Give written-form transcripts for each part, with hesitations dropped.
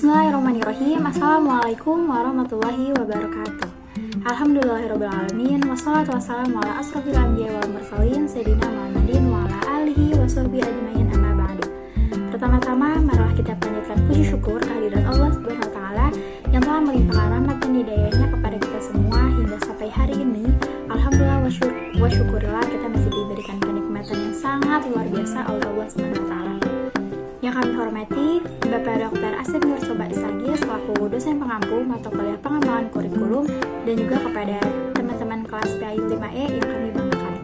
Bismillahirrahmanirrahim. Assalamualaikum warahmatullahi wabarakatuh. Alhamdulillahirrahmanirrahim. Wassalatu wassalamu ala asrofil anbiya wal mursalin Sayyidina Muhammadin wa ala alihi wa sahbihi ajmain amma ba'du. Pertama-tama, marilah kita panjatkan puji syukur kehadirat Allah Subhanahu wa taala yang telah melimpahkan rahmat dan hidayahnya kepada kita semua hingga sampai hari ini. Alhamdulillah wa syukurillah, kita masih diberikan kenikmatan yang sangat luar biasa oleh Allah Subhanahu wa taala. Yang kami hormati Bapak Dr. Asep Nur Soba Isagi selaku dosen pengampu mata kuliah pengembangan kurikulum dan juga kepada teman-teman kelas PAI 5E yang kami banggakan.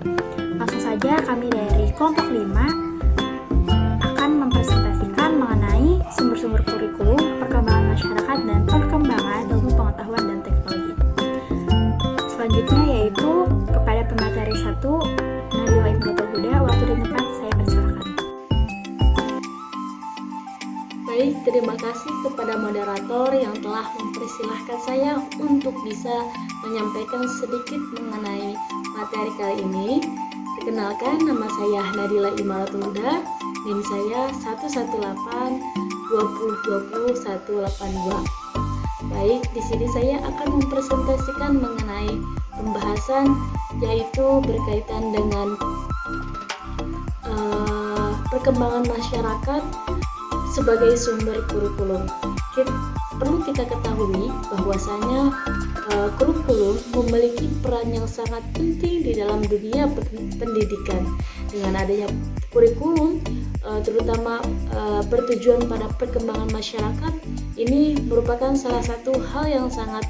Langsung saja kami dari kelompok 5 akan mempresentasikan mengenai sumber-sumber kurikulum, perkembangan masyarakat, dan perkembangan ilmu pengetahuan dan teknologi. Selanjutnya yaitu kepada pemateri 1 Nadila Imrotul Huda. Waktu dan tempat saya persilakan. Baik, terima kasih kepada moderator yang telah mempersilahkan saya untuk bisa menyampaikan sedikit mengenai materi kali ini. Perkenalkan, nama saya Nadila Imrotul Huda, NIM saya 118-2020-182. Baik, di sini saya akan mempresentasikan mengenai pembahasan yaitu berkaitan dengan perkembangan masyarakat sebagai sumber kurikulum. Perlu kita ketahui bahwasanya kurikulum memiliki peran yang sangat penting di dalam dunia pendidikan. Dengan adanya kurikulum, terutama bertujuan pada perkembangan masyarakat, ini merupakan salah satu hal yang sangat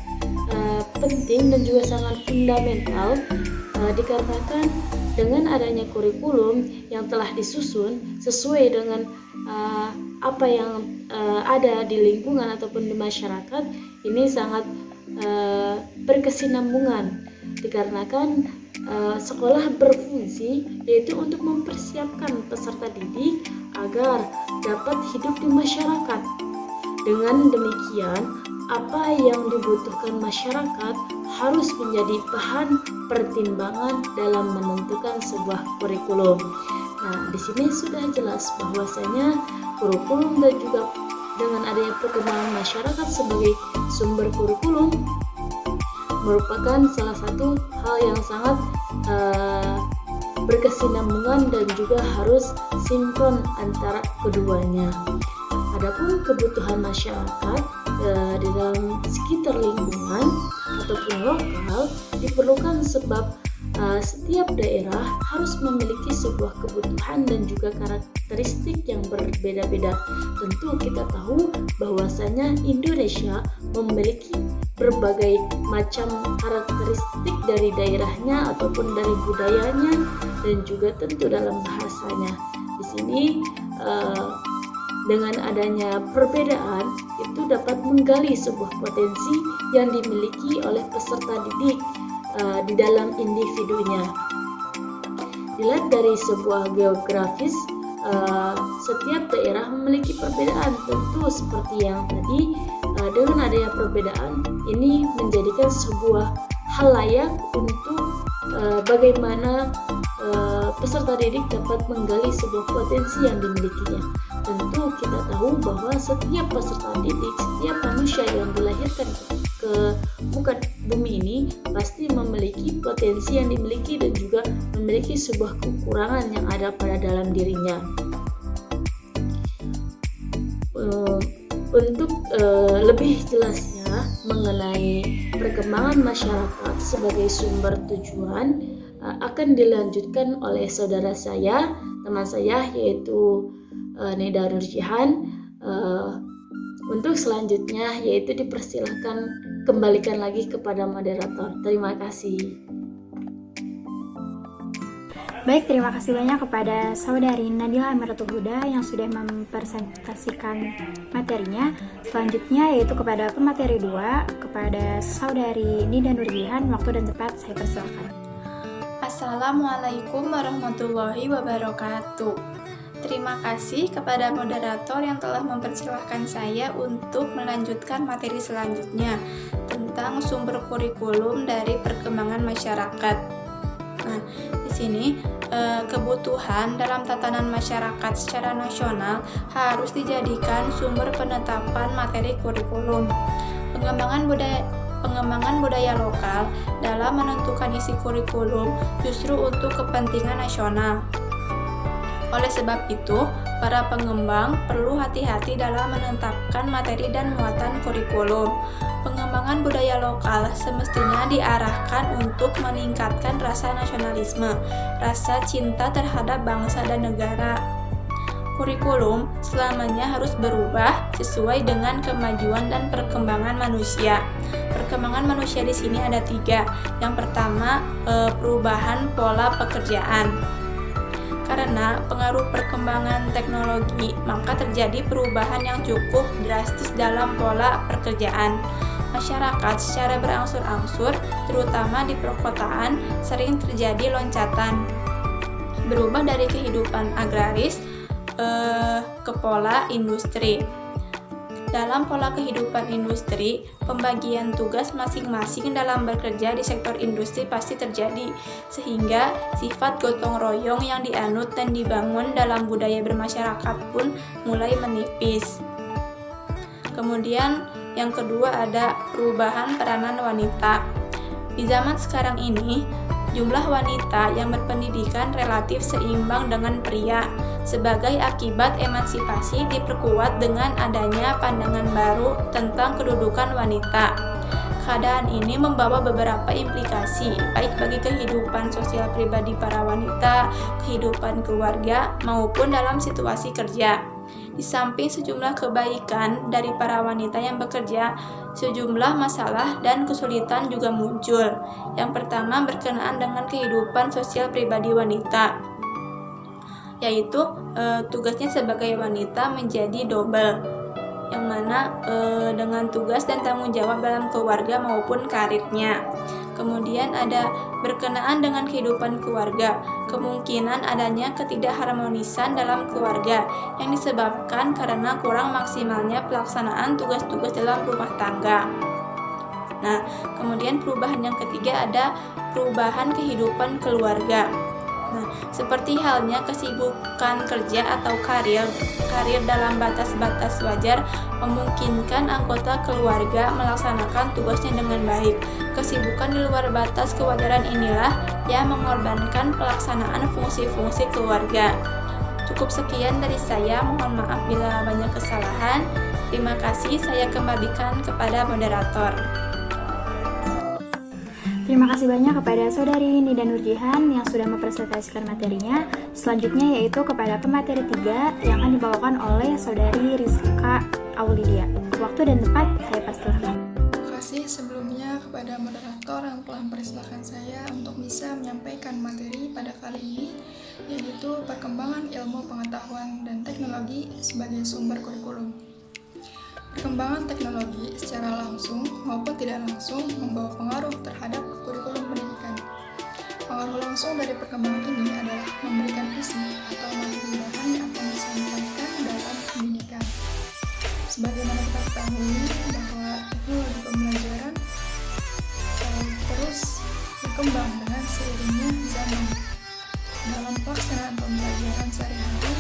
penting dan juga sangat fundamental, dikarenakan dengan adanya kurikulum yang telah disusun sesuai dengan apa yang ada di lingkungan ataupun di masyarakat, ini sangat berkesinambungan, dikarenakan sekolah berfungsi yaitu untuk mempersiapkan peserta didik agar dapat hidup di masyarakat. Dengan demikian, apa yang dibutuhkan masyarakat harus menjadi bahan pertimbangan dalam menentukan sebuah kurikulum. Nah, di sini sudah jelas bahwasanya kurikulum dan juga dengan adanya perkembangan masyarakat sebagai sumber kurikulum merupakan salah satu hal yang sangat berkesinambungan dan juga harus sinkron antara keduanya. Adapun kebutuhan masyarakat di dalam sekitar lingkungan ataupun lokal diperlukan sebab setiap daerah harus memiliki sebuah kebutuhan dan juga karakteristik yang berbeda-beda. Tentu kita tahu bahwasanya Indonesia memiliki berbagai macam karakteristik dari daerahnya ataupun dari budayanya dan juga tentu dalam bahasanya. Di sini dengan adanya perbedaan itu dapat menggali sebuah potensi yang dimiliki oleh peserta didik di dalam individunya. Dilihat dari sebuah geografis, setiap daerah memiliki perbedaan. Tentu seperti yang tadi, dengan adanya perbedaan ini menjadikan sebuah hal layak untuk bagaimana peserta didik dapat menggali sebuah potensi yang dimilikinya. Tentu kita tahu bahwa setiap peserta didik, setiap manusia yang dilahirkan ke muka bumi ini pasti memiliki potensi yang dimiliki dan juga memiliki sebuah kekurangan yang ada pada dalam dirinya. Untuk lebih jelasnya mengenai perkembangan masyarakat sebagai sumber tujuan akan dilanjutkan oleh saudara saya, teman saya yaitu Nida Nurjihan. Untuk selanjutnya yaitu dipersilahkan kembalikan lagi kepada moderator. Terima kasih. Baik, terima kasih banyak kepada saudari Nadila Imrotul Huda yang sudah mempresentasikan materinya. Selanjutnya yaitu kepada pemateri 2 kepada saudari Nida Nurjihan. Waktu dan tempat saya persilakan. Assalamualaikum warahmatullahi wabarakatuh. Terima kasih kepada moderator yang telah mempersilahkan saya untuk melanjutkan materi selanjutnya tentang sumber kurikulum dari perkembangan masyarakat. Nah, di sini kebutuhan dalam tatanan masyarakat secara nasional harus dijadikan sumber penetapan materi kurikulum. Pengembangan budaya lokal dalam menentukan isi kurikulum justru untuk kepentingan nasional. Oleh sebab itu, para pengembang perlu hati-hati dalam menetapkan materi dan muatan kurikulum. Pengembangan budaya lokal semestinya diarahkan untuk meningkatkan rasa nasionalisme, rasa cinta terhadap bangsa dan negara. Kurikulum selamanya harus berubah sesuai dengan kemajuan dan perkembangan manusia. Perkembangan manusia di sini ada 3. Yang pertama, perubahan pola pekerjaan. Karena pengaruh perkembangan teknologi, maka terjadi perubahan yang cukup drastis dalam pola pekerjaan. Masyarakat secara berangsur-angsur, terutama di perkotaan, sering terjadi loncatan. Berubah dari kehidupan agraris ke pola industri. Dalam pola kehidupan industri, pembagian tugas masing-masing dalam bekerja di sektor industri pasti terjadi, sehingga sifat gotong royong yang dianut dan dibangun dalam budaya bermasyarakat pun mulai menipis. Kemudian yang kedua ada perubahan peranan wanita. Di zaman sekarang ini, jumlah wanita yang berpendidikan relatif seimbang dengan pria. Sebagai akibat emansipasi diperkuat dengan adanya pandangan baru tentang kedudukan wanita. Keadaan ini membawa beberapa implikasi, baik bagi kehidupan sosial pribadi para wanita, kehidupan keluarga, maupun dalam situasi kerja. Di samping sejumlah kebaikan dari para wanita yang bekerja, sejumlah masalah dan kesulitan juga muncul. Yang pertama berkenaan dengan kehidupan sosial pribadi wanita, yaitu tugasnya sebagai wanita menjadi double, yang mana dengan tugas dan tanggung jawab dalam keluarga maupun karirnya. Kemudian ada berkenaan dengan kehidupan keluarga, kemungkinan adanya ketidakharmonisan dalam keluarga yang disebabkan karena kurang maksimalnya pelaksanaan tugas-tugas dalam rumah tangga. Nah, kemudian perubahan yang ketiga ada perubahan kehidupan keluarga. Nah, seperti halnya kesibukan kerja atau karir dalam batas-batas wajar memungkinkan anggota keluarga melaksanakan tugasnya dengan baik. Kesibukan di luar batas kewajaran inilah yang mengorbankan pelaksanaan fungsi-fungsi keluarga. Cukup sekian dari saya, mohon maaf bila banyak kesalahan. Terima kasih, saya kembalikan kepada moderator. Terima kasih banyak kepada Saudari Nida Nurjihan yang sudah mempresentasikan materinya. Selanjutnya yaitu kepada pemateri 3 yang akan dibawakan oleh Saudari Rizka Aulidia. Waktu dan tempat saya persilahkan. Terima kasih sebelumnya kepada moderator yang telah mempersilahkan saya untuk bisa menyampaikan materi pada kali ini, yaitu perkembangan ilmu pengetahuan dan teknologi sebagai sumber kurikulum. Perkembangan teknologi secara langsung maupun tidak langsung membawa pengaruh terhadap kurikulum pendidikan. Pengaruh langsung dari perkembangan ini adalah memberikan isi atau materi bahan yang akan disampaikan dalam pendidikan. Sebagaimana kita ketahui bahwa teknologi pembelajaran terus berkembang dengan seiringnya zaman. Dalam pelaksanaan pembelajaran sehari-hari,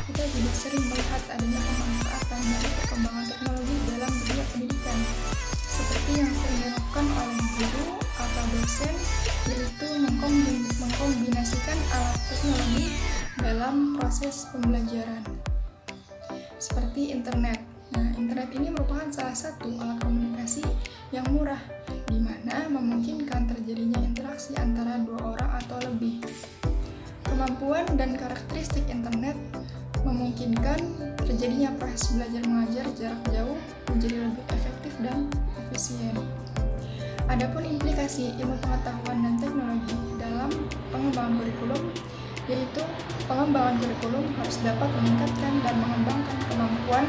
kita juga sering melihat adanya pemanfaatan dari perkembangan teknologi dalam dunia pendidikan, seperti yang sering dilakukan oleh guru atau dosen, yaitu mengkombinasikan alat teknologi dalam proses pembelajaran, seperti internet. Nah, internet ini merupakan salah satu alat komunikasi yang murah, di mana memungkinkan terjadinya interaksi antara dua orang atau lebih. Kemampuan dan karakteristik internet memungkinkan terjadinya proses belajar mengajar jarak jauh menjadi lebih efektif dan efisien. Adapun implikasi ilmu pengetahuan dan teknologi dalam pengembangan kurikulum, yaitu pengembangan kurikulum harus dapat meningkatkan dan mengembangkan kemampuan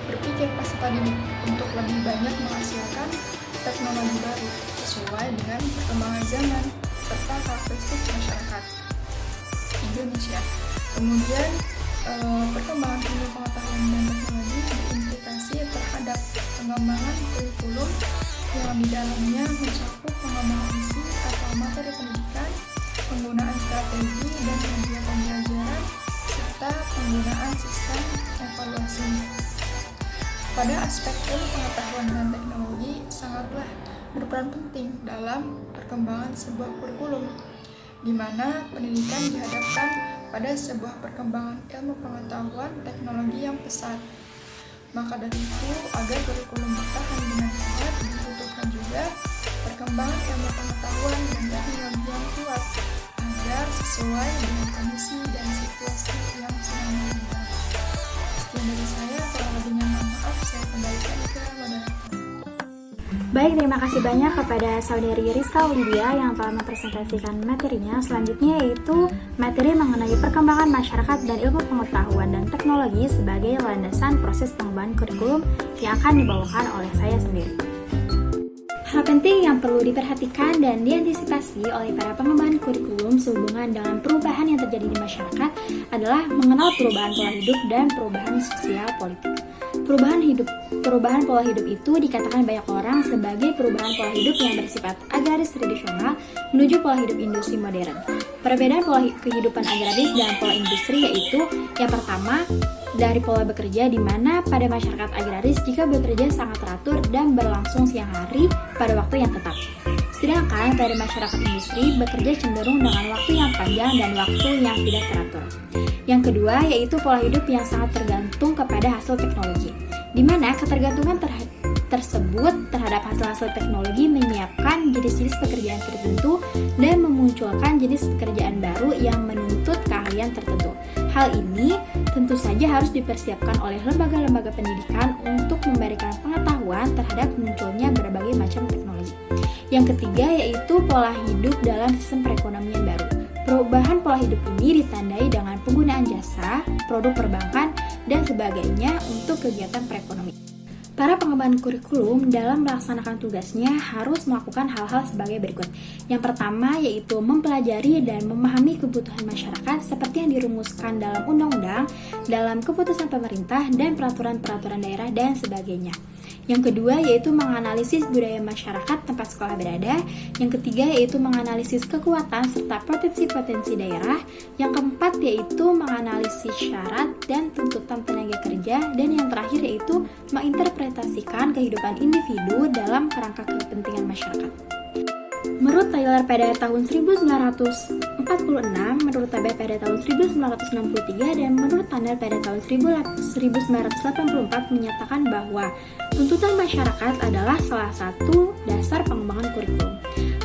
berpikir peserta didik untuk lebih banyak menghasilkan teknologi baru sesuai dengan perkembangan zaman serta karakteristik masyarakat Indonesia. Kemudian perkembangan ilmu pengetahuan dan teknologi berimplikasi terhadap pengembangan kurikulum yang di dalamnya mencakup pengembangan isi atau materi pendidikan, penggunaan strategi dan media pembelajaran, serta penggunaan sistem evaluasi. Pada aspek ilmu pengetahuan dan teknologi sangatlah berperan penting dalam perkembangan sebuah kurikulum, di mana pendidikan dihadapkan pada sebuah perkembangan ilmu pengetahuan teknologi yang pesat. Maka dari itu, agar kurikulum bertahan dengan kuat, dibutuhkan juga perkembangan ilmu pengetahuan dan teknologi yang kuat, agar sesuai dengan kondisi dan situasi yang sedang berubah. Sekian dari saya, kurang lebihnya mohon maaf, saya kembalikan ke moderator. Baik, terima kasih banyak kepada Saudari Rizka Lydia yang telah mempresentasikan materinya. Selanjutnya yaitu materi mengenai perkembangan masyarakat dan ilmu pengetahuan dan teknologi sebagai landasan proses pengembangan kurikulum yang akan dibawakan oleh saya sendiri. Hal penting yang perlu diperhatikan dan diantisipasi oleh para pengembangan kurikulum sehubungan dengan perubahan yang terjadi di masyarakat adalah mengenal perubahan pola hidup dan perubahan sosial politik. Perubahan pola hidup itu dikatakan banyak orang sebagai perubahan pola hidup yang bersifat agraris tradisional menuju pola hidup industri modern. Perbedaan pola kehidupan agraris dan pola industri yaitu yang pertama dari pola bekerja, di mana pada masyarakat agraris jika bekerja sangat teratur dan berlangsung siang hari pada waktu yang tetap. Sedangkan pada masyarakat industri bekerja cenderung dengan waktu yang panjang dan waktu yang tidak teratur. Yang kedua yaitu pola hidup yang sangat tergantung kepada hasil teknologi, di mana ketergantungan tersebut terhadap hasil-hasil teknologi menyiapkan jenis-jenis pekerjaan tertentu dan memunculkan jenis pekerjaan baru yang menuntut keahlian tertentu. Hal ini tentu saja harus dipersiapkan oleh lembaga-lembaga pendidikan untuk memberikan pengetahuan terhadap munculnya berbagai macam teknologi. Yang ketiga yaitu pola hidup dalam sistem perekonomian baru. Perubahan pola hidup ini ditandai dengan penggunaan jasa, produk perbankan, dan sebagainya untuk kegiatan perekonomian. Para pengembangan kurikulum dalam melaksanakan tugasnya harus melakukan hal-hal sebagai berikut. Yang pertama yaitu mempelajari dan memahami kebutuhan masyarakat seperti yang dirumuskan dalam undang-undang, dalam keputusan pemerintah, dan peraturan-peraturan daerah, dan sebagainya. Yang kedua yaitu menganalisis budaya masyarakat tempat sekolah berada. Yang ketiga yaitu menganalisis kekuatan serta potensi-potensi daerah. Yang keempat yaitu menganalisis syarat dan tuntutan tenaga kerja. Dan yang terakhir yaitu menginterpretasikan kehidupan individu dalam kerangka kepentingan masyarakat. Menurut Taylor pada tahun 1946, menurut Tabe pada tahun 1963, dan menurut Tanner pada tahun 1984 menyatakan bahwa tuntutan masyarakat adalah salah satu dasar pengembangan kurikulum.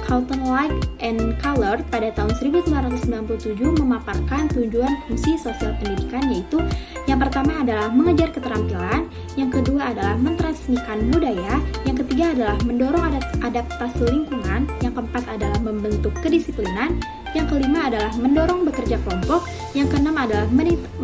Carlton Light and Color pada tahun 1997 memaparkan tujuan fungsi sosial pendidikan, yaitu yang pertama adalah mengejar keterampilan, yang kedua adalah mentransmisikan budaya, yang ketiga adalah mendorong adaptasi lingkungan, yang keempat adalah membentuk kedisiplinan, yang kelima adalah mendorong bekerja kelompok, yang keenam adalah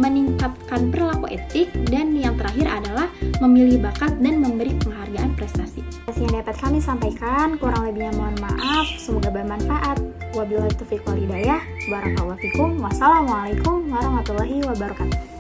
meningkatkan perilaku etik, dan yang terakhir adalah memilih bakat dan memberi penghargaan prestasi. Yang dapat kami sampaikan, kurang lebihnya mohon maaf, semoga bermanfaat. Wabillahi taufiq wal hidayah. Barakallahu fikum. Wassalamualaikum warahmatullahi wabarakatuh.